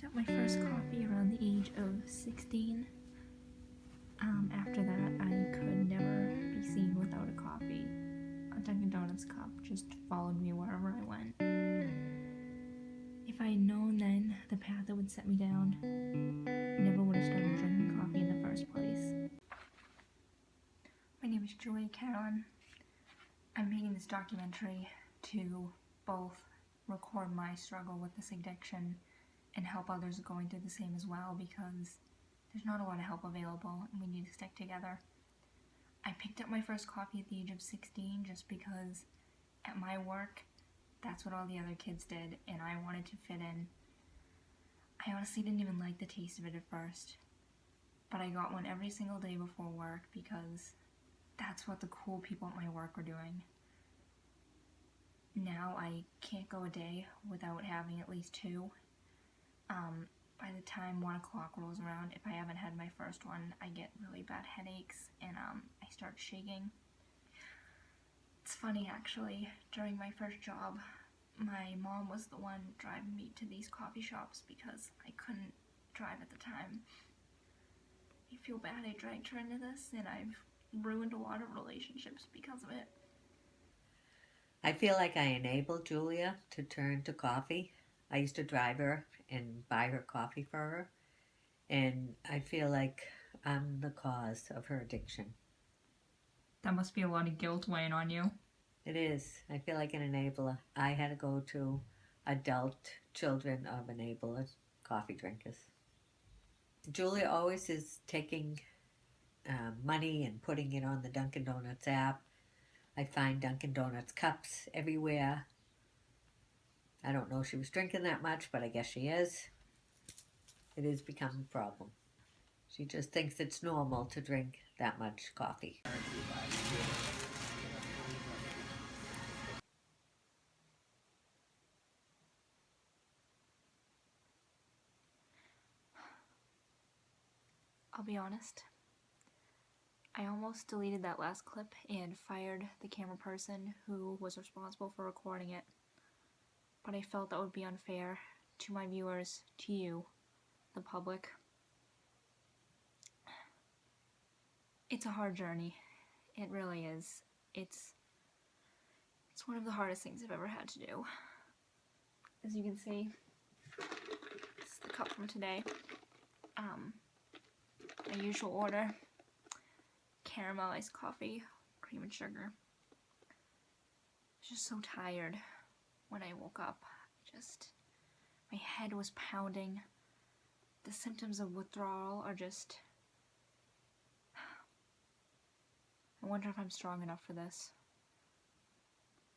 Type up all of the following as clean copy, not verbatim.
picked up my first coffee around the age of 16. After that, I could never be seen without a coffee. A Dunkin' Donuts cup just followed me wherever I went. If I had known then the path it would set me down, I never would have started drinking coffee in the first place. My name is Julia Carolan. I'm making this documentary to both record my struggle with this addiction and help others going through the same as well, because there's not a lot of help available and we need to stick together. I picked up my first coffee at the age of 16 just because at my work, that's what all the other kids did and I wanted to fit in. I honestly didn't even like the taste of it at first, but I got one every single day before work because that's what the cool people at my work were doing. Now I can't go a day without having at least two. By the time 1 o'clock rolls around, if I haven't had my first one, I get really bad headaches and I start shaking. It's funny actually, during my first job, my mom was the one driving me to these coffee shops because I couldn't drive at the time. I feel bad I dragged her into this and I've ruined a lot of relationships because of it. I feel like I enabled Julia to turn to coffee. I used to drive her and buy her coffee for her, and I feel like I'm the cause of her addiction. That must be a lot of guilt weighing on you. It is. I feel like an enabler. I had to go to adult children of enablers, coffee drinkers. Julia always is taking money and putting it on the Dunkin' Donuts app. I find Dunkin' Donuts cups everywhere. I don't know if she was drinking that much, but I guess she is. It has become a problem. She just thinks it's normal to drink that much coffee. I'll be honest. I almost deleted that last clip and fired the camera person who was responsible for recording it. But I felt that would be unfair to my viewers, to you, the public. It's a hard journey. It really is. It's one of the hardest things I've ever had to do. As you can see, this is the cup from today. My usual order: caramel iced coffee, cream and sugar. I was just so tired when I woke up. My head was pounding. The symptoms of withdrawal are just... I wonder if I'm strong enough for this.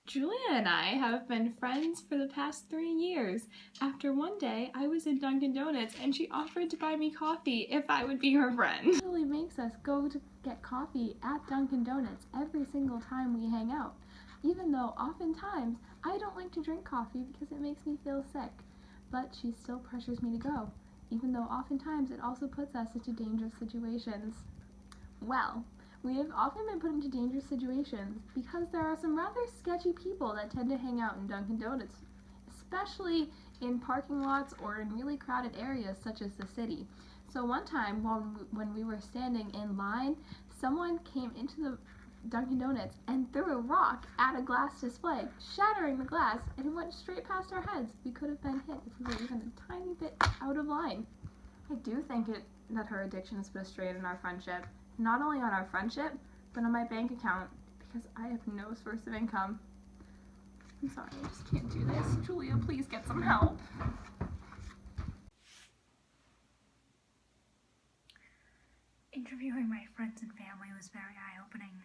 Julia and I have been friends for the past 3 years. After one day, I was in Dunkin' Donuts and she offered to buy me coffee if I would be her friend. It really makes us go to get coffee at Dunkin' Donuts every single time we hang out, even though oftentimes I don't like to drink coffee because it makes me feel sick. But she still pressures me to go, even though oftentimes it also puts us into dangerous situations. Well, we have often been put into dangerous situations because there are some rather sketchy people that tend to hang out in Dunkin' Donuts, especially in parking lots or in really crowded areas such as the city. So one time when we were standing in line, someone came into the Dunkin' Donuts and threw a rock at a glass display, shattering the glass, and it went straight past our heads. We could have been hit if we were even a tiny bit out of line. I do think that her addiction has put a strain on our friendship. Not only on our friendship, but on my bank account, because I have no source of income. I'm sorry, I just can't do this. Julia, please get some help. Interviewing my friends and family was very eye-opening.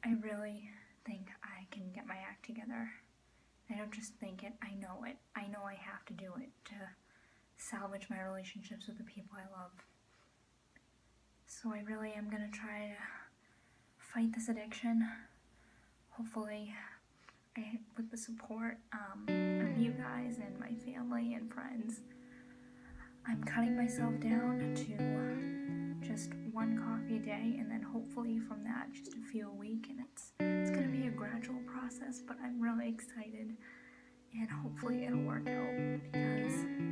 I really think I can get my act together. I don't just think it, I know it. I know I have to do it to salvage my relationships with the people I love. So I really am gonna try to fight this addiction. Hopefully, with the support of you guys and my family and friends. I'm cutting myself down to just 1 coffee a day, and then hopefully from that just a few a week, and it's gonna be a gradual process, but I'm really excited, and hopefully it'll work out, because